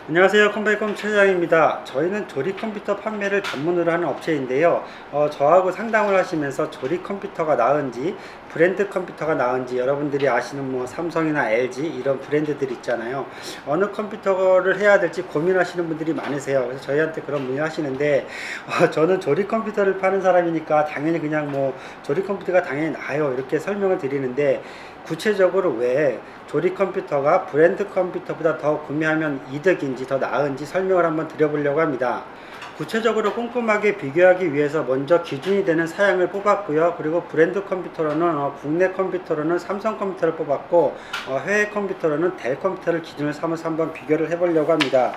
안녕하세요. 컴바이컴 최장입니다. 저희는 조립 컴퓨터 판매를 전문으로 하는 업체인데요. 저하고 상담을 하시면서 조립 컴퓨터가 나은지 브랜드 컴퓨터가 나은지, 여러분들이 아시는 뭐 삼성이나 LG 이런 브랜드들 있잖아요. 어느 컴퓨터를 해야 될지 고민하시는 분들이 많으세요. 그래서 저희한테 그런 문의 하시는데, 저는 조립 컴퓨터를 파는 사람이니까 당연히 그냥 뭐 조립 컴퓨터가 당연히 나아요 이렇게 설명을 드리는데, 구체적으로 왜 조립 컴퓨터가 브랜드 컴퓨터보다 더 구매하면 이득인지 더 나은지 설명을 한번 드려보려고 합니다. 구체적으로 꼼꼼하게 비교하기 위해서 먼저 기준이 되는 사양을 뽑았고요. 그리고 브랜드 컴퓨터로는 국내 컴퓨터로는 삼성 컴퓨터를 뽑았고, 해외 컴퓨터로는 델 컴퓨터를 기준으로 삼아서 한번 비교를 해보려고 합니다.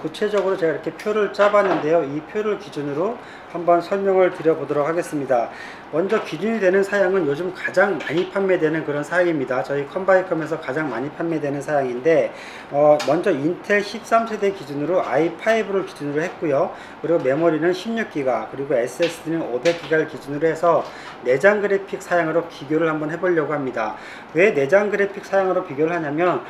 구체적으로 제가 이렇게 표를 짜봤는데요. 이 표를 기준으로 한번 설명을 드려보도록 하겠습니다. 먼저 기준이 되는 사양은 요즘 가장 많이 판매되는 그런 사양입니다. 저희 컴바이컴에서 가장 많이 판매되는 사양인데, 먼저 인텔 13세대 기준으로 i5를 기준으로 했고요. 그리고 메모리는 16기가, 그리고 SSD는 500기가를 기준으로 해서 내장 그래픽 사양으로 비교를 한번 해보려고 합니다. 왜 내장 그래픽 사양으로 비교를 하냐면,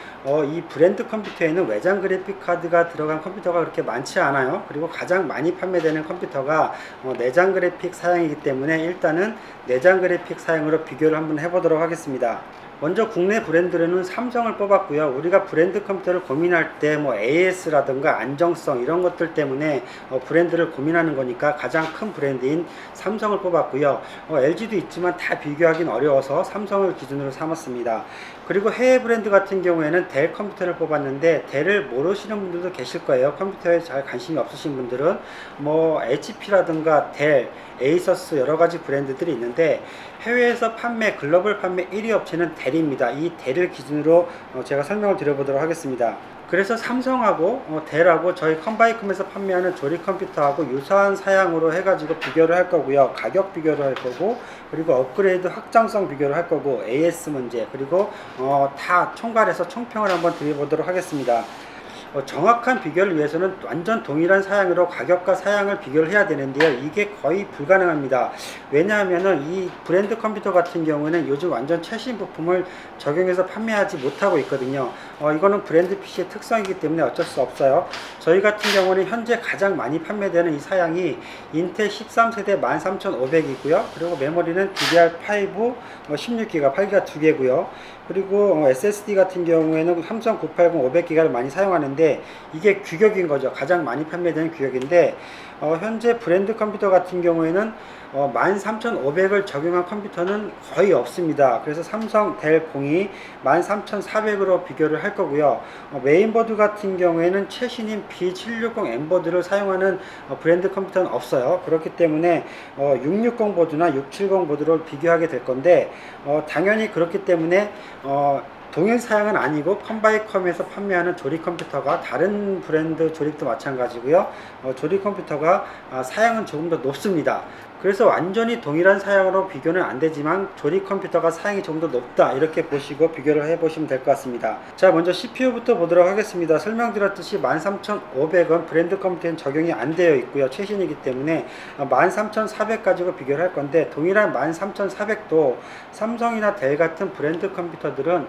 이 브랜드 컴퓨터에는 외장 그래픽 카드가 들어간 컴퓨터가 그렇게 많지 않아요. 그리고 가장 많이 판매되는 컴퓨터가 내장 그래픽 사양이기 때문에 일단은 내장 그래픽 사양으로 비교를 한번 해보도록 하겠습니다. 먼저 국내 브랜드로는 삼성을 뽑았고요. 우리가 브랜드 컴퓨터를 고민할 때 뭐 AS라든가 안정성 이런 것들 때문에 브랜드를 고민하는 거니까 가장 큰 브랜드인 삼성을 뽑았고요. LG도 있지만 다 비교하기는 어려워서 삼성을 기준으로 삼았습니다. 그리고 해외 브랜드 같은 경우에는 델 컴퓨터를 뽑았는데, 델을 모르시는 분들도 계실 거예요. 컴퓨터에 잘 관심이 없으신 분들은 뭐 HP라든가 델, 에이서스 여러가지 브랜드들이 있는데, 해외에서 판매, 글로벌 판매 1위 업체는 델입니다. 이 델을 기준으로 제가 설명을 드려보도록 하겠습니다. 그래서 삼성하고 델하고 저희 컴바이컴에서 판매하는 조립 컴퓨터하고 유사한 사양으로 해가지고 비교를 할 거고요. 가격 비교를 할 거고, 그리고 업그레이드 확장성 비교를 할 거고, AS 문제, 그리고 다 총괄해서 총평을 한번 드려보도록 하겠습니다. 정확한 비교를 위해서는 완전 동일한 사양으로 가격과 사양을 비교를 해야 되는데요. 이게 거의 불가능합니다. 왜냐하면 이 브랜드 컴퓨터 같은 경우는 요즘 완전 최신 부품을 적용해서 판매하지 못하고 있거든요. 이거는 브랜드 PC의 특성이기 때문에 어쩔 수 없어요. 저희 같은 경우는 현재 가장 많이 판매되는 이 사양이 인텔 13세대 13500이고요. 그리고 메모리는 DDR5 16기가, 8기가 2개고요. 그리고 SSD 같은 경우에는 삼성 980 500기가를 많이 사용하는데, 이게 규격인 거죠. 가장 많이 판매되는 규격인데, 현재 브랜드 컴퓨터 같은 경우에는 13500을 적용한 컴퓨터는 거의 없습니다. 그래서 삼성 델 02 13400으로 비교를 할 거고요. 메인보드 같은 경우에는 최신인 B760 M보드를 사용하는 브랜드 컴퓨터는 없어요. 그렇기 때문에 660 보드나 670 보드를 비교하게 될 건데, 당연히 그렇기 때문에 동일 사양은 아니고 컴바이컴에서 판매하는 조립 컴퓨터가 다른 브랜드 조립도 마찬가지고요. 조립 컴퓨터가 사양은 조금 더 높습니다. 그래서 완전히 동일한 사양으로 비교는 안 되지만 조립 컴퓨터가 사양이 좀 더 높다 이렇게 보시고 비교를 해 보시면 될 것 같습니다. 자, 먼저 CPU부터 보도록 하겠습니다. 설명드렸듯이 13500은 브랜드 컴퓨터에는 적용이 안 되어 있고요. 최신이기 때문에 13400 가지고 비교를 할 건데, 동일한 13400도 삼성이나 델 같은 브랜드 컴퓨터들은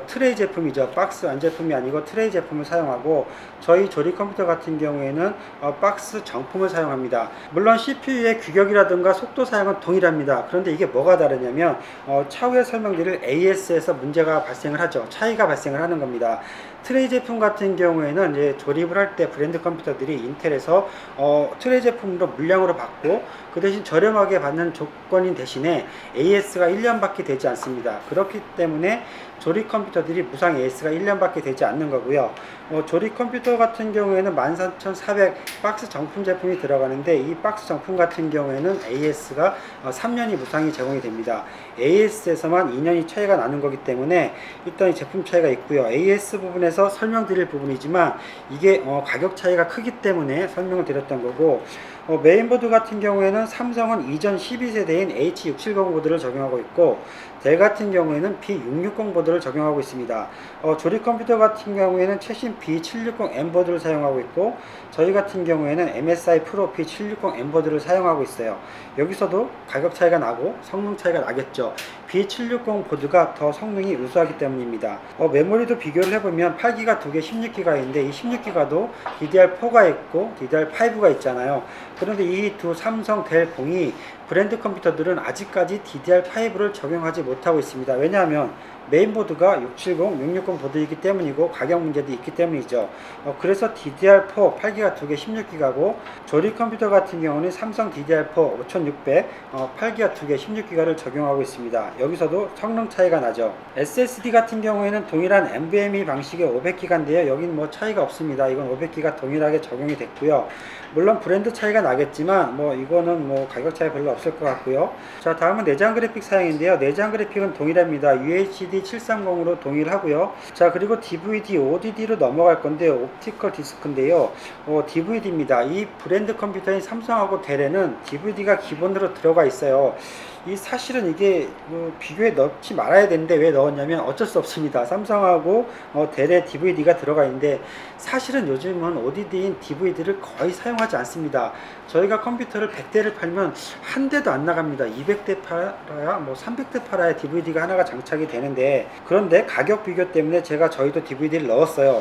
트레이 제품이죠. 박스 안 제품이 아니고 트레이 제품을 사용하고, 저희 조립 컴퓨터 같은 경우에는 박스 정품을 사용합니다. 물론 CPU의 규격이라든가 속도 사양은 동일합니다. 그런데 이게 뭐가 다르냐면, 차후에 설명드릴 AS에서 문제가 발생을 하죠. 차이가 발생을 하는 겁니다. 트레이 제품 같은 경우에는 이제 조립을 할 때 브랜드 컴퓨터들이 인텔에서 트레이 제품으로 물량으로 받고, 그 대신 저렴하게 받는 조건인 대신에 AS가 1년밖에 되지 않습니다. 그렇기 때문에 조립 컴퓨터들이 무상 AS가 1년밖에 되지 않는 거고요. 조립 컴퓨터 같은 경우에는 13400 박스 정품 제품이 들어가는데, 이 박스 정품 같은 경우에는 AS가 3년이 무상이 제공이 됩니다. AS에서만 2년이 차이가 나는 거기 때문에 일단 이 제품 차이가 있고요. AS 부분에서 설명드릴 부분이지만 이게 가격 차이가 크기 때문에 설명을 드렸던 거고, 메인보드 같은 경우에는 삼성은 이전 12세대인 H670 보드를 적용하고 있고, 델 같은 경우에는 B660 보드를 적용하고 있습니다. 조립 컴퓨터 같은 경우에는 최신 B760M 보드를 사용하고 있고, 저희 같은 경우에는 MSI 프로 B760M 보드를 사용하고 있어요. 여기서도 가격 차이가 나고 성능 차이가 나겠죠. B760 보드가 더 성능이 우수하기 때문입니다. 메모리도 비교를 해보면 8기가 2개 16기가 있는데, 이 16기가도 DDR4가 있고 DDR5가 있잖아요. 그런데 이 두 삼성, 델, 공이 브랜드 컴퓨터들은 아직까지 DDR5를 적용하지 못하고 있습니다. 왜냐하면 메인보드가 670, 660 보드이기 때문이고 가격 문제도 있기 때문이죠. 그래서 DDR4 8기가 2개 16기가고, 조립 컴퓨터 같은 경우는 삼성 DDR4 5600 8기가 2개 16기가를 적용하고 있습니다. 여기서도 성능 차이가 나죠. SSD 같은 경우에는 동일한 NVMe 방식의 500기가인데요. 여긴 뭐 차이가 없습니다. 이건 500기가 동일하게 적용이 됐고요. 물론 브랜드 차이가 나겠지만 이거는 가격 차이 별로 없을 것 같고요. 자, 다음은 내장 그래픽 사양인데요. 내장 그래픽은 동일합니다. UHD 730으로 동일하고요. 자, 그리고 DVD, ODD로 넘어갈 건데요. 옵티컬 디스크인데요. DVD입니다. 이 브랜드 컴퓨터인 삼성하고 델에는 DVD가 기본으로 들어가 있어요. 사실은 이게 비교에 넣지 말아야 되는데 왜 넣었냐면 어쩔 수 없습니다. 삼성하고 델의 DVD가 들어가 있는데, 사실은 요즘은 ODD인 DVD를 거의 사용하지 않습니다. 저희가 컴퓨터를 100대를 팔면 한 대도 안 나갑니다. 200대 팔아야 300대 팔아야 DVD가 하나가 장착이 되는데, 그런데 가격 비교 때문에 저희도 DVD를 넣었어요.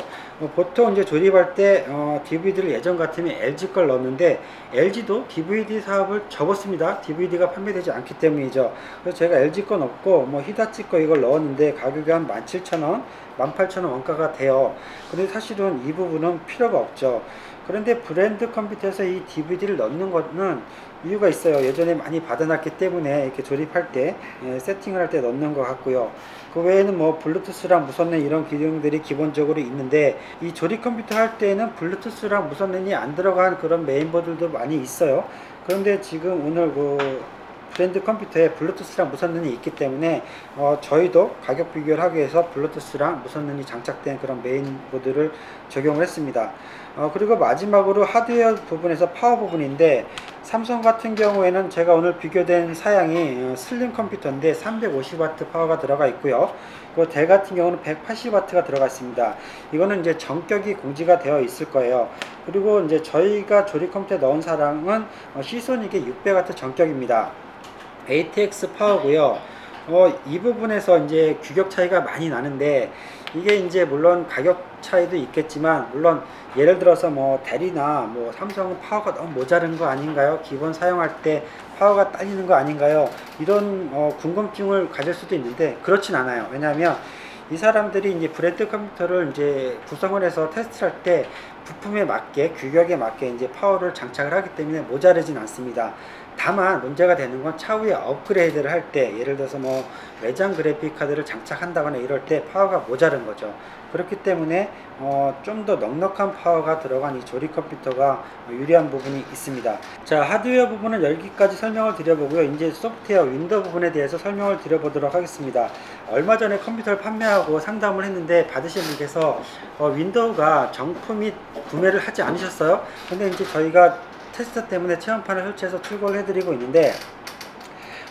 보통 이제 조립할 때 DVD를 예전 같으면 LG 걸 넣었는데, LG도 DVD 사업을 접었습니다. DVD가 판매되지 않기 때문이죠. 그래서 제가 LG 거 넣고 히다치 거 이걸 넣었는데 가격이 한 17,000원, 18,000원 원가가 돼요. 근데 사실은 이 부분은 필요가 없죠. 그런데 브랜드 컴퓨터에서 이 DVD를 넣는 거는 이유가 있어요. 예전에 많이 받아놨기 때문에 이렇게 조립할 때 세팅을 할 때 넣는 것 같고요. 그 외에는 블루투스랑 무선랜 이런 기능들이 기본적으로 있는데, 이 조립 컴퓨터 할 때는 블루투스랑 무선랜이 안 들어간 그런 메인보드도 많이 있어요. 그런데 지금 오늘 브랜드 컴퓨터에 블루투스랑 무선랜이 있기 때문에 저희도 가격 비교를 하기 위해서 블루투스랑 무선랜이 장착된 그런 메인보드를 적용을 했습니다. 그리고 마지막으로 하드웨어 부분에서 파워 부분인데, 삼성 같은 경우에는 제가 오늘 비교된 사양이 슬림 컴퓨터인데 350W 파워가 들어가 있고요. 그리고 델 같은 경우는 180W가 들어가 있습니다. 이거는 이제 전격이 공지가 되어 있을 거예요. 그리고 이제 저희가 조립 컴퓨터에 넣은 사양은 시소닉의 600W 전격입니다. ATX 파워고요. 이 부분에서 이제 규격 차이가 많이 나는데, 이게 이제 물론 가격 차이도 있겠지만, 물론 예를 들어서 델이나 삼성은 파워가 너무 모자른 거 아닌가요? 기본 사용할 때 파워가 딸리는 거 아닌가요? 이런 궁금증을 가질 수도 있는데, 그렇진 않아요. 왜냐하면 이 사람들이 이제 브랜드 컴퓨터를 이제 구성을 해서 테스트를 할 때 부품에 맞게, 규격에 맞게 이제 파워를 장착을 하기 때문에 모자르진 않습니다. 다만 문제가 되는 건 차후에 업그레이드를 할 때, 예를 들어서 외장 그래픽 카드를 장착한다거나 이럴 때 파워가 모자른 거죠. 그렇기 때문에 좀 더 넉넉한 파워가 들어간 이 조립 컴퓨터가 유리한 부분이 있습니다. 자, 하드웨어 부분은 여기까지 설명을 드려보고요. 이제 소프트웨어 윈도우 부분에 대해서 설명을 드려보도록 하겠습니다. 얼마 전에 컴퓨터를 판매하고 상담을 했는데 받으신 분께서 윈도우가 정품이 구매를 하지 않으셨어요. 근데 이제 저희가 테스트 때문에 체험판을 설치해서 출고를 해드리고 있는데,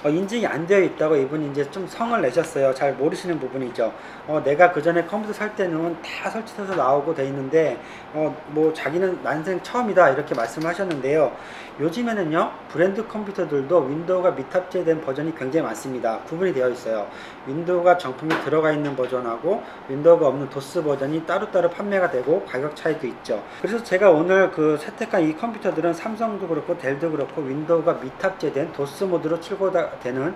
인증이 안 되어 있다고 이분이 이제 좀 성을 내셨어요. 잘 모르시는 부분이죠. 내가 그 전에 컴퓨터 살 때는 다 설치돼서 나오고 돼 있는데 자기는 난생 처음이다 이렇게 말씀하셨는데요. 요즘에는요, 브랜드 컴퓨터들도 윈도우가 미탑재된 버전이 굉장히 많습니다. 구분이 되어 있어요. 윈도우가 정품이 들어가 있는 버전하고 윈도우가 없는 도스 버전이 따로따로 판매가 되고 가격 차이도 있죠. 그래서 제가 오늘 채택한 이 컴퓨터들은 삼성도 그렇고 델도 그렇고 윈도우가 미탑재된 도스 모드로 출고되는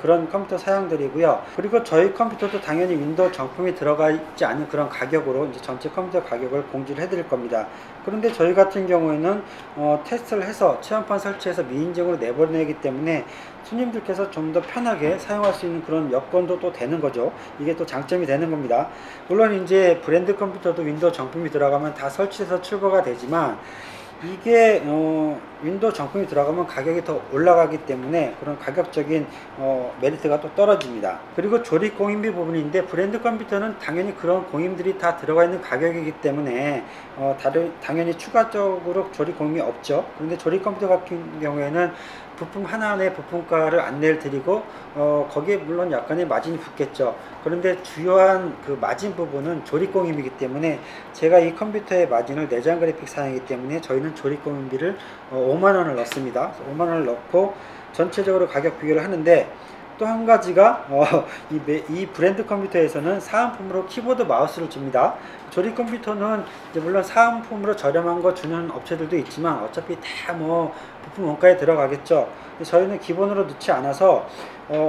그런 컴퓨터 사양들이고요. 그리고 저희 컴퓨터도 당연히 윈도우 정품이 들어가 있지 않은 그런 가격으로 이제 전체 컴퓨터 가격을 공지를 해드릴 겁니다. 그런데 저희 같은 경우에는 테스트를 해서 체험판 설치해서 미인증으로 내보내기 때문에 손님들께서 좀 더 편하게 사용할 수 있는 그런 여건도 또 되는 거죠. 이게 또 장점이 되는 겁니다. 물론 이제 브랜드 컴퓨터도 윈도우 정품이 들어가면 다 설치해서 출고가 되지만, 이게 윈도우 정품이 들어가면 가격이 더 올라가기 때문에 그런 가격적인 메리트가 또 떨어집니다. 그리고 조립 공임비 부분인데, 브랜드 컴퓨터는 당연히 그런 공임들이 다 들어가 있는 가격이기 때문에 당연히 추가적으로 조립 공임이 없죠. 그런데 조립 컴퓨터 같은 경우에는 부품 하나하나의 부품가를 안내를 드리고 거기에 물론 약간의 마진이 붙겠죠. 그런데 주요한 그 마진 부분은 조립공임이기 때문에 제가 이 컴퓨터의 마진을 내장 그래픽 사양이기 때문에 저희는 조립공임비를 5만원을 넣습니다. 5만원을 넣고 전체적으로 가격 비교를 하는데, 또 한 가지가 이 브랜드 컴퓨터에서는 사은품으로 키보드 마우스를 줍니다. 조립 컴퓨터는 이제 물론 사은품으로 저렴한 거 주는 업체들도 있지만 어차피 다 뭐 부품 원가에 들어가겠죠. 저희는 기본으로 넣지 않아서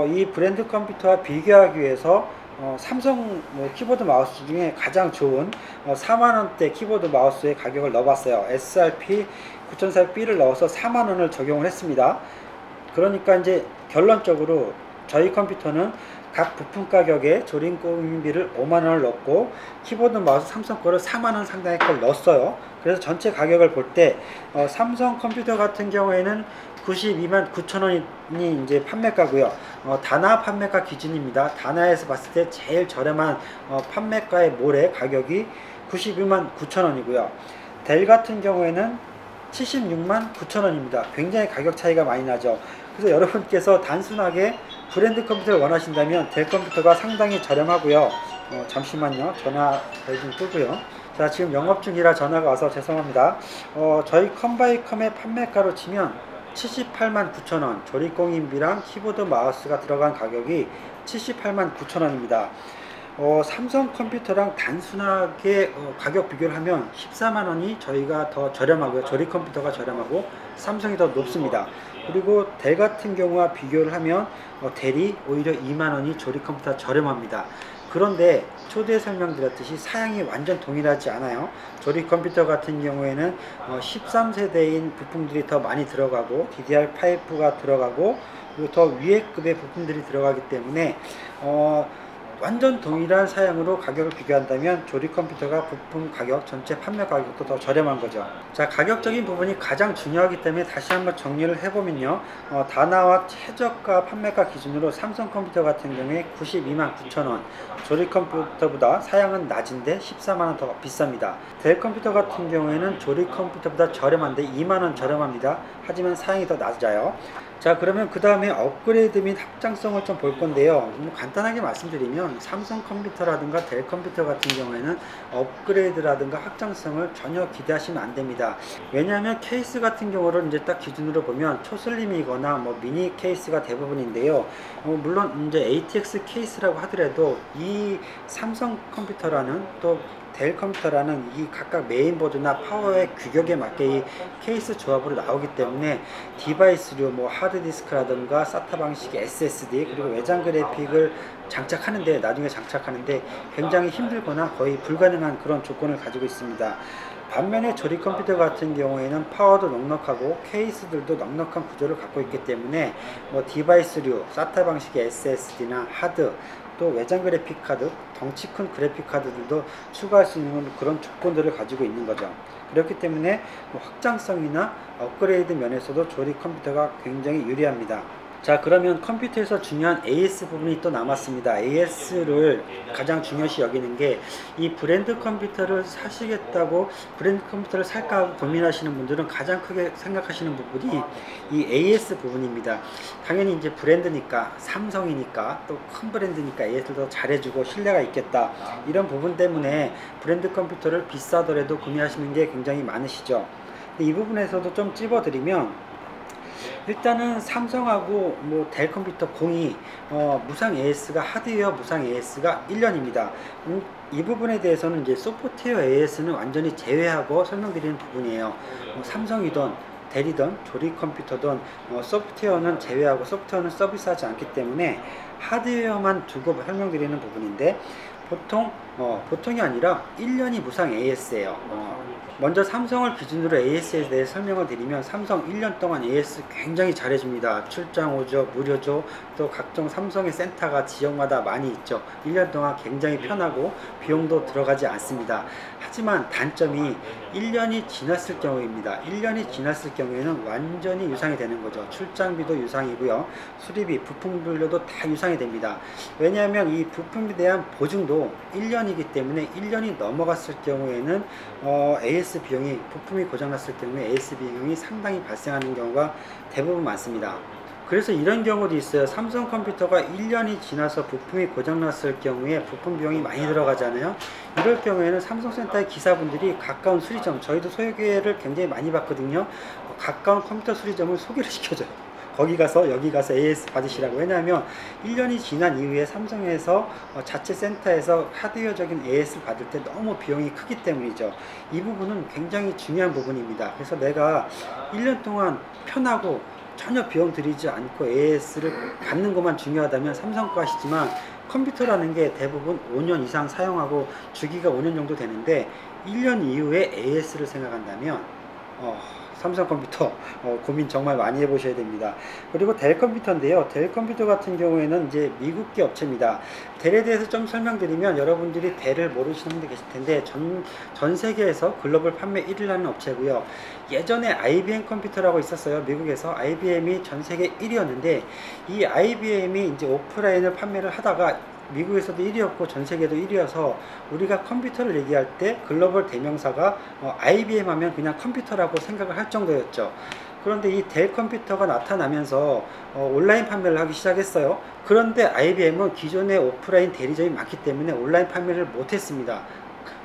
이 브랜드 컴퓨터와 비교하기 위해서 삼성 키보드 마우스 중에 가장 좋은 4만원대 키보드 마우스의 가격을 넣어봤어요. SRP 9400B를 넣어서 4만원을 적용을 했습니다. 그러니까 이제 결론적으로 저희 컴퓨터는 각 부품 가격에 조립공임비를 5만원을 넣고 키보드 마우스 삼성 거를 4만원 상당의 걸 넣었어요. 그래서 전체 가격을 볼 때 삼성 컴퓨터 같은 경우에는 92만 9천원이 이제 판매가고요. 다나 판매가 기준입니다. 다나에서 봤을 때 제일 저렴한 판매가의 몰의 가격이 92만 9천원이고요. 델 같은 경우에는 76만 9천원입니다. 굉장히 가격 차이가 많이 나죠. 그래서 여러분께서 단순하게 브랜드 컴퓨터를 원하신다면 델 컴퓨터가 상당히 저렴하고요. 잠시만요. 전화 좀 끄고요. 자, 지금 영업 중이라 전화가 와서 죄송합니다. 저희 컴바이컴의 판매가로 치면 78만 9천원, 조립공임비랑 키보드 마우스가 들어간 가격이 78만 9천원입니다. 삼성 컴퓨터랑 단순하게 가격 비교를 하면 14만원이 저희가 더 저렴하고요. 조립 컴퓨터가 저렴하고 삼성이 더 높습니다. 그리고 델 같은 경우와 비교를 하면 델이 오히려 2만원이 조립 컴퓨터 저렴합니다. 그런데 초대에 설명드렸듯이 사양이 완전 동일하지 않아요. 조립 컴퓨터 같은 경우에는 13세대인 부품들이 더 많이 들어가고 DDR5가 들어가고 그리고 더 위에 급의 부품들이 들어가기 때문에 완전 동일한 사양으로 가격을 비교한다면 조립 컴퓨터가 부품 가격, 전체 판매 가격도 더 저렴한 거죠. 자, 가격적인 부분이 가장 중요하기 때문에 다시 한번 정리를 해보면요. 다나와 최저가 판매가 기준으로 삼성 컴퓨터 같은 경우에 92만 9천원, 조립 컴퓨터보다 사양은 낮은데 14만원 더 비쌉니다. 델 컴퓨터 같은 경우에는 조립 컴퓨터보다 저렴한데 2만원 저렴합니다. 하지만 사양이 더 낮아요. 자, 그러면 그 다음에 업그레이드 및 확장성을 좀 볼 건데요. 간단하게 말씀드리면 삼성 컴퓨터라든가 델 컴퓨터 같은 경우에는 업그레이드라든가 확장성을 전혀 기대하시면 안 됩니다. 왜냐하면 케이스 같은 경우를 이제 딱 기준으로 보면 초슬림이거나 뭐 미니 케이스가 대부분인데요. 물론 이제 ATX 케이스라고 하더라도 이 삼성 컴퓨터라는 또 델 컴퓨터라는 이 각각 메인보드나 파워의 규격에 맞게 이 케이스 조합으로 나오기 때문에 디바이스류 뭐 하드디스크라든가 SATA 방식의 SSD 그리고 외장 그래픽을 장착하는데 나중에 장착하는데 굉장히 힘들거나 거의 불가능한 그런 조건을 가지고 있습니다. 반면에 조립 컴퓨터 같은 경우에는 파워도 넉넉하고 케이스들도 넉넉한 구조를 갖고 있기 때문에 뭐 디바이스류 SATA 방식의 SSD나 하드 또 외장 그래픽 카드, 덩치 큰 그래픽 카드들도 추가할 수 있는 그런 조건들을 가지고 있는 거죠. 그렇기 때문에 뭐 확장성이나 업그레이드 면에서도 조립 컴퓨터가 굉장히 유리합니다. 자, 그러면 컴퓨터에서 중요한 AS 부분이 또 남았습니다. AS를 가장 중요시 여기는 게 이 브랜드 컴퓨터를 사시겠다고 브랜드 컴퓨터를 살까 하고 고민하시는 분들은 가장 크게 생각하시는 부분이 이 AS 부분입니다. 당연히 이제 브랜드니까 삼성이니까 또 큰 브랜드니까 AS를 더 잘해주고 신뢰가 있겠다 이런 부분 때문에 브랜드 컴퓨터를 비싸더라도 구매하시는 게 굉장히 많으시죠. 이 부분에서도 좀 찝어드리면 일단은 삼성하고 뭐 델 컴퓨터 공이 무상 AS가 하드웨어 무상 AS가 1년입니다. 이 부분에 대해서는 이제 소프트웨어 AS는 완전히 제외하고 설명드리는 부분이에요. 삼성이든 델이든 조립 컴퓨터든 소프트웨어는 제외하고 소프트웨어는 서비스하지 않기 때문에 하드웨어만 두고 설명드리는 부분인데 보통이 아니라 1년이 무상 AS예요. 먼저 삼성을 기준으로 AS에 대해 설명을 드리면 삼성 1년 동안 AS 굉장히 잘해줍니다. 출장 오죠, 무료죠, 또 각종 삼성의 센터가 지역마다 많이 있죠. 1년 동안 굉장히 편하고 비용도 들어가지 않습니다. 하지만 단점이 1년이 지났을 경우입니다. 1년이 지났을 경우에는 완전히 유상이 되는 거죠. 출장비도 유상이고요. 수리비, 부품 분류도 다 유상이 됩니다. 왜냐하면 이 부품에 대한 보증도 1년 1년이기 때문에 1년이 넘어갔을 경우에는 AS 비용이, 부품이 고장났을 경우에 AS 비용이 상당히 발생하는 경우가 대부분 많습니다. 그래서 이런 경우도 있어요. 삼성 컴퓨터가 1년이 지나서 부품이 고장났을 경우에 부품 비용이 많이 들어가잖아요. 이럴 경우에는 삼성센터의 기사분들이 가까운 수리점, 저희도 소개를 굉장히 많이 받거든요. 가까운 컴퓨터 수리점을 소개를 시켜줘요. 거기 가서 여기 가서 AS 받으시라고. 왜냐하면 1년이 지난 이후에 삼성에서 자체 센터에서 하드웨어적인 AS를 받을 때 너무 비용이 크기 때문이죠. 이 부분은 굉장히 중요한 부분입니다. 그래서 내가 1년 동안 편하고 전혀 비용 들이지 않고 AS를 받는 것만 중요하다면 삼성 거 하시지만, 컴퓨터라는 게 대부분 5년 이상 사용하고 주기가 5년 정도 되는데 1년 이후에 AS를 생각한다면 삼성 컴퓨터 고민 정말 많이 해보셔야 됩니다. 그리고 델 컴퓨터인데요. 델 컴퓨터 같은 경우에는 이제 미국계 업체입니다. 델에 대해서 좀 설명드리면, 여러분들이 델을 모르시는 분들 계실 텐데 전 세계에서 글로벌 판매 1위를 하는 업체고요. 예전에 IBM 컴퓨터라고 있었어요. 미국에서 IBM이 전 세계 1위였는데 이 IBM이 이제 오프라인을 판매를 하다가 미국에서도 1위였고 전 세계도 1위여서 우리가 컴퓨터를 얘기할 때 글로벌 대명사가 IBM 하면 그냥 컴퓨터라고 생각을 할 정도였죠. 그런데 이 델 컴퓨터가 나타나면서 온라인 판매를 하기 시작했어요. 그런데 IBM은 기존의 오프라인 대리점이 많기 때문에 온라인 판매를 못했습니다.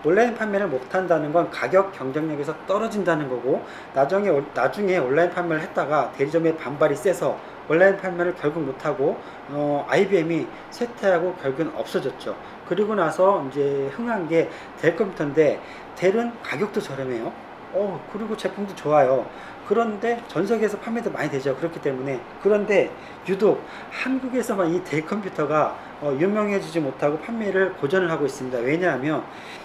온라인 판매를 못한다는 건 가격 경쟁력에서 떨어진다는 거고, 나중에 온라인 판매를 했다가 대리점의 반발이 세서 온라인 판매를 결국 못하고 IBM이 쇠퇴하고 결국은 없어졌죠. 그리고 나서 이제 흥한 게 델 컴퓨터인데, 델은 가격도 저렴해요. 그리고 제품도 좋아요. 그런데 전 세계에서 판매도 많이 되죠. 그렇기 때문에. 그런데 유독 한국에서만 이 델 컴퓨터가 유명해지지 못하고 판매를 고전을 하고 있습니다. 왜냐하면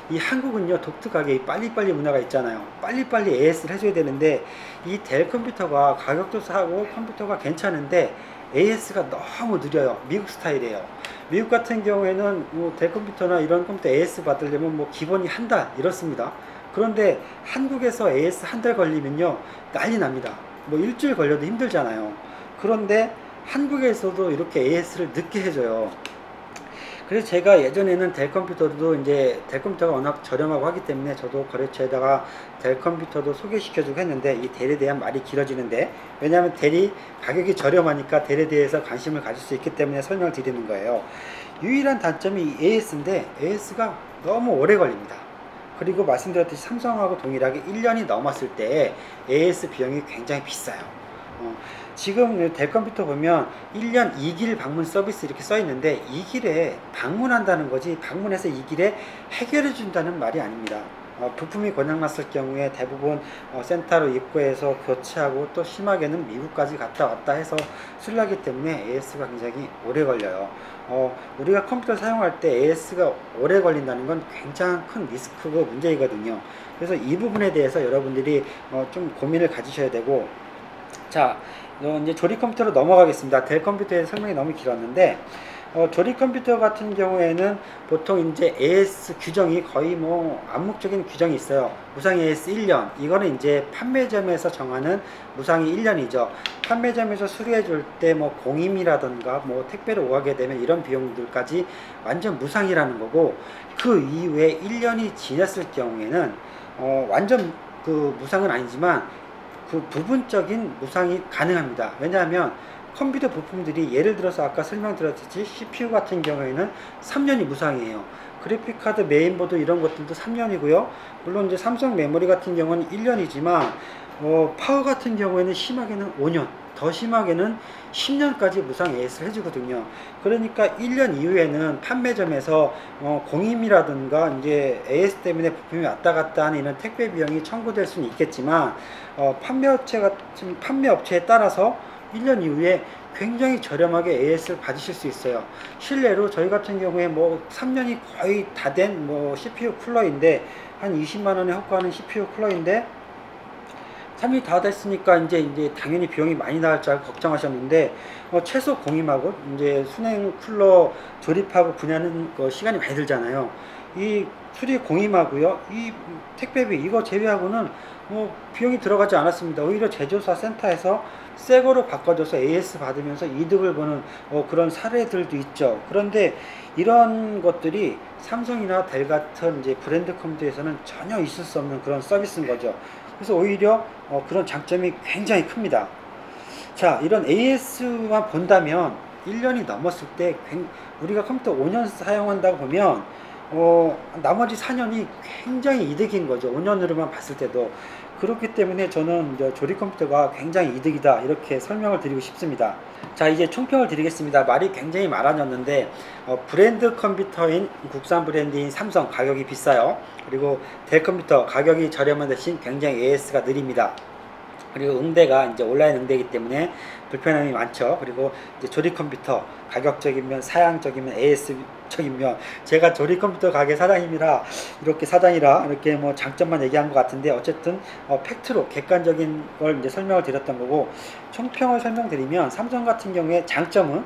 이 한국은요, 독특하게 이 빨리빨리 문화가 있잖아요. 빨리빨리 AS를 해줘야 되는데 이 델 컴퓨터가 가격도 싸고 컴퓨터가 괜찮은데 AS가 너무 느려요. 미국 스타일이에요. 미국 같은 경우에는 뭐 델 컴퓨터나 이런 컴퓨터 AS 받으려면 뭐 기본이 한 달 이렇습니다. 그런데 한국에서 AS 한 달 걸리면요, 난리 납니다. 뭐 일주일 걸려도 힘들잖아요. 그런데 한국에서도 이렇게 AS를 늦게 해줘요. 그래서 제가 예전에는 델 컴퓨터도 이제 델 컴퓨터가 워낙 저렴하고 하기 때문에 저도 거래처에다가 델 컴퓨터도 소개시켜주고 했는데, 이 델에 대한 말이 길어지는데, 왜냐하면 델이 가격이 저렴하니까 델에 대해서 관심을 가질 수 있기 때문에 설명을 드리는 거예요. 유일한 단점이 AS인데 AS가 너무 오래 걸립니다. 그리고 말씀드렸듯이 삼성하고 동일하게 1년이 넘었을 때 AS 비용이 굉장히 비싸요. 지금 델 컴퓨터 보면 1년 2길 방문 서비스 이렇게 써 있는데, 2길에 방문한다는 거지 방문해서 2길에 해결해 준다는 말이 아닙니다. 부품이 고장났을 경우에 대부분 센터로 입고해서 교체하고, 또 심하게는 미국까지 갔다 왔다 해서 수리하기 때문에 AS가 굉장히 오래 걸려요. 우리가 컴퓨터 사용할 때 AS가 오래 걸린다는 건 굉장히 큰 리스크고 문제이거든요. 그래서 이 부분에 대해서 여러분들이 좀 고민을 가지셔야 되고, 자, 이제 조립 컴퓨터로 넘어가겠습니다. 델 컴퓨터에 설명이 너무 길었는데, 조립 컴퓨터 같은 경우에는 보통 이제 AS 규정이 거의 뭐 암묵적인 규정이 있어요. 무상 AS 1년. 이거는 이제 판매점에서 정하는 무상이 1년이죠. 판매점에서 수리해 줄 때 뭐 공임이라던가 뭐 택배로 오가게 되면 이런 비용들까지 완전 무상이라는 거고, 그 이후에 1년이 지났을 경우에는 완전 그 무상은 아니지만 그 부분적인 무상이 가능합니다. 왜냐하면 컴퓨터 부품들이, 예를 들어서 아까 설명드렸듯이 CPU 같은 경우에는 3년이 무상이에요. 그래픽카드, 메인보드 이런 것들도 3년이고요. 물론 이제 삼성 메모리 같은 경우는 1년이지만 파워 같은 경우에는 심하게는 5년, 더 심하게는 10년까지 무상 AS를 해주거든요. 그러니까 1년 이후에는 판매점에서 공임이라든가 이제 AS 때문에 부품이 왔다 갔다 하는 이런 택배 비용이 청구될 수는 있겠지만, 판매업체에 따라서 1년 이후에 굉장히 저렴하게 AS를 받으실 수 있어요. 실례로 저희 같은 경우에 뭐 3년이 거의 다 된 뭐 CPU 쿨러인데, 한 20만원에 호가하는 CPU 쿨러인데 3일 다 됐으니까 이제 당연히 비용이 많이 나갈 줄 알고 걱정하셨는데 최소 공임하고 이제 순행 쿨러 조립하고 분야는 시간이 많이 들잖아요. 이 수리 공임하고요, 이 택배비 이거 제외하고는 비용이 들어가지 않았습니다. 오히려 제조사 센터에서 새 거로 바꿔줘서 AS 받으면서 이득을 보는 그런 사례들도 있죠. 그런데 이런 것들이 삼성이나 델 같은 이제 브랜드 컴퓨터에서는 전혀 있을 수 없는 그런 서비스인 거죠. 그래서 오히려 그런 장점이 굉장히 큽니다. 자, 이런 AS만 본다면 1년이 넘었을 때 우리가 컴퓨터 5년 사용한다고 보면 나머지 4년이 굉장히 이득인 거죠. 5년으로만 봤을 때도. 그렇기 때문에 저는 이제 조립 컴퓨터가 굉장히 이득이다 이렇게 설명을 드리고 싶습니다. 자, 이제 총평을 드리겠습니다. 말이 굉장히 많아졌는데 브랜드 컴퓨터인 국산 브랜드인 삼성 가격이 비싸요. 그리고 델 컴퓨터 가격이 저렴한 대신 굉장히 AS가 느립니다. 그리고 응대가 이제 온라인 응대이기 때문에 불편함이 많죠. 그리고 이제 조립 컴퓨터 가격적이면 사양적이면 AS적이면 제가 조립 컴퓨터 가게 사장님이라 이렇게 뭐 장점만 얘기한 것 같은데 어쨌든 팩트로 객관적인 걸 이제 설명을 드렸던 거고 총평을 설명드리면 삼성 같은 경우에 장점은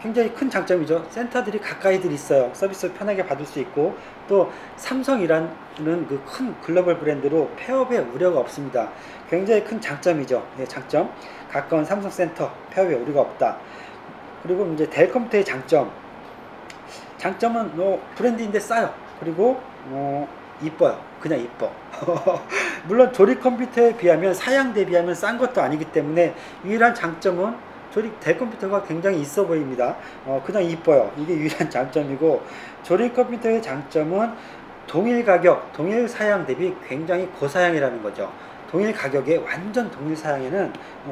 굉장히 큰 장점이죠. 센터들이 가까이들 있어요. 서비스를 편하게 받을 수 있고 또 삼성이라는 그 큰 글로벌 브랜드로 폐업의 우려가 없습니다. 굉장히 큰 장점이죠. 네, 장점. 가까운 삼성 센터 폐업의 우려가 없다. 그리고 이제 델 컴퓨터의 장점은 브랜드인데 싸요. 그리고 이뻐요. 그냥 이뻐. 물론 조립 컴퓨터에 비하면 사양 대비하면 싼 것도 아니기 때문에 유일한 장점은 조립 델 컴퓨터가 굉장히 있어 보입니다. 그냥 이뻐요. 이게 유일한 장점이고 조립 컴퓨터의 장점은 동일 가격, 동일 사양 대비 굉장히 고사양이라는 거죠. 동일 가격에 완전 동일 사양에는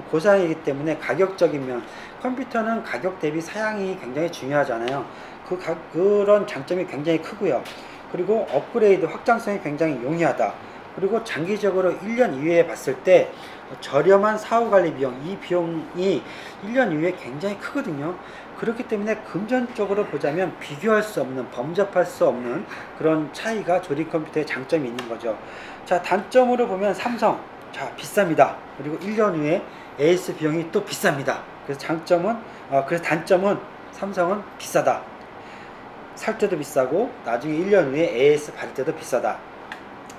고사양이기 때문에 가격적인 면 컴퓨터는 가격 대비 사양이 굉장히 중요하잖아요. 그런 장점이 굉장히 크고요. 그리고 업그레이드 확장성이 굉장히 용이하다. 그리고 장기적으로 1년 이후에 봤을 때 저렴한 사후관리 비용, 이 비용이 1년 이후에 굉장히 크거든요. 그렇기 때문에 금전적으로 보자면 비교할 수 없는, 범접할 수 없는 그런 차이가 조립 컴퓨터의 장점이 있는 거죠. 자, 단점으로 보면 삼성, 자, 비쌉니다. 그리고 1년 후에 AS 비용이 또 비쌉니다. 그래서 단점은 삼성은 비싸다. 살 때도 비싸고 나중에 1년 후에 AS 받을 때도 비싸다.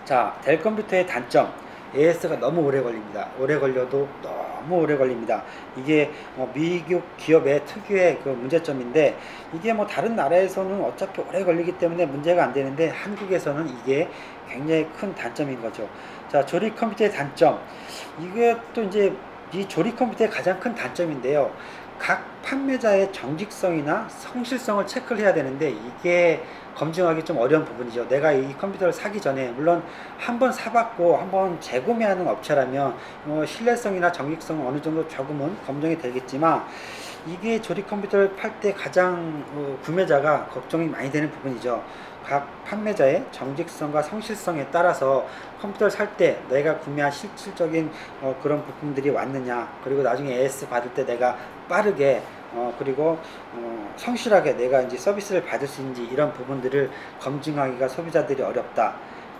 자, 델 컴퓨터의 단점, AS가 너무 오래 걸립니다. 오래 걸려도 너무 오래 걸립니다. 이게 미국 기업의 특유의 그 문제점인데 이게 뭐 다른 나라에서는 어차피 오래 걸리기 때문에 문제가 안 되는데 한국에서는 이게 굉장히 큰 단점인 거죠. 자, 조립 컴퓨터의 단점, 이게 또 이제 이 조립 컴퓨터의 가장 큰 단점인데요. 각 판매자의 정직성이나 성실성을 체크를 해야 되는데 이게 검증하기 좀 어려운 부분이죠. 내가 이 컴퓨터를 사기 전에 물론 한번 사봤고 한번 재구매하는 업체라면 신뢰성이나 정직성 어느 정도 조금은 검증이 되겠지만 이게 조립 컴퓨터를 팔 때 가장 구매자가 걱정이 많이 되는 부분이죠. 각 판매자의 정직성과 성실성에 따라서 컴퓨터를 살 때 내가 구매한 실질적인 그런 부품들이 왔느냐, 그리고 나중에 AS 받을 때 내가 빠르게 그리고 성실하게 내가 이제 서비스를 받을 수 있는지 이런 부분들을 검증하기가 소비자들이 어렵다.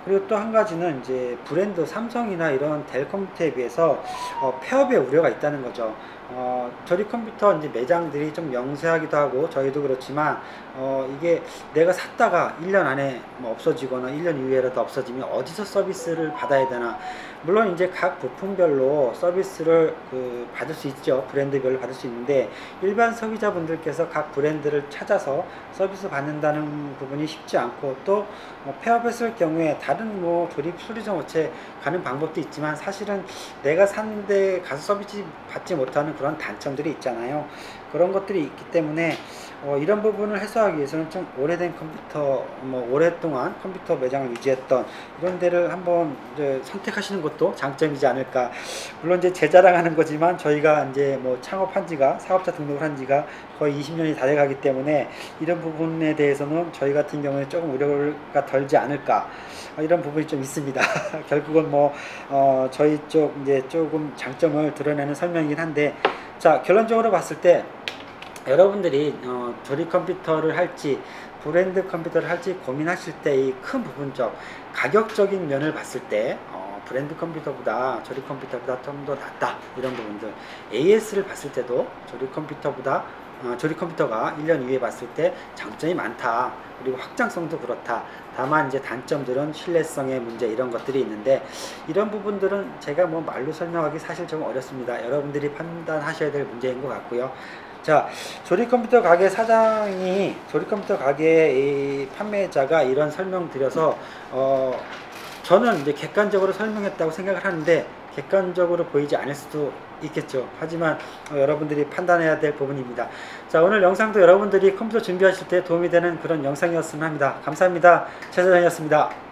그리고 또 한 가지는 이제 브랜드 삼성이나 이런 델 컴퓨터에 비해서 폐업의 우려가 있다는 거죠. 조립 컴퓨터 이제 매장들이 좀 영세하기도 하고 저희도 그렇지만 이게 내가 샀다가 1년 안에 뭐 없어지거나 1년 이후에라도 없어지면 어디서 서비스를 받아야 되나. 물론 이제 각 부품별로 서비스를 받을 수 있죠. 브랜드별로 받을 수 있는데 일반 소비자분들께서 각 브랜드를 찾아서 서비스 받는다는 부분이 쉽지 않고 또 폐업했을 경우에 다른 뭐 조립 수리점 업체 가는 방법도 있지만 사실은 내가 산 데 가서 서비스 받지 못하는 그런 단점들이 있잖아요. 그런 것들이 있기 때문에 이런 부분을 해소하기 위해서는 좀 오래된 컴퓨터, 오랫동안 컴퓨터 매장을 유지했던 이런 데를 한번 이제 선택하시는 것도 장점이지 않을까. 물론 이제 제 자랑하는 거지만 저희가 이제 뭐 창업한 지가, 사업자 등록을 한 지가 거의 20년이 다 돼가기 때문에 이런 부분에 대해서는 저희 같은 경우에 조금 우려가 덜지 않을까. 이런 부분이 좀 있습니다. 결국은 저희 쪽 이제 조금 장점을 드러내는 설명이긴 한데, 자, 결론적으로 봤을 때 여러분들이 조립 컴퓨터를 할지 브랜드 컴퓨터를 할지 고민하실 때 이 큰 부분적 가격적인 면을 봤을 때 브랜드 컴퓨터보다 조립 컴퓨터보다 좀 더 낫다, 이런 부분들. AS를 봤을 때도 조립 컴퓨터가 1년 이후에 봤을 때 장점이 많다, 그리고 확장성도 그렇다. 다만 이제 단점들은 신뢰성의 문제, 이런 것들이 있는데, 이런 부분들은 제가 뭐 말로 설명하기 사실 좀 어렵습니다. 여러분들이 판단하셔야 될 문제인 것 같고요. 자, 조립 컴퓨터 가게 사장이, 조립 컴퓨터 가게 이 판매자가 이런 설명 드려서 저는 이제 객관적으로 설명했다고 생각을 하는데, 객관적으로 보이지 않을 수도 있겠죠. 하지만 여러분들이 판단해야 될 부분입니다. 자, 오늘 영상도 여러분들이 컴퓨터 준비하실 때 도움이 되는 그런 영상이었으면 합니다. 감사합니다. 최 사장이었습니다.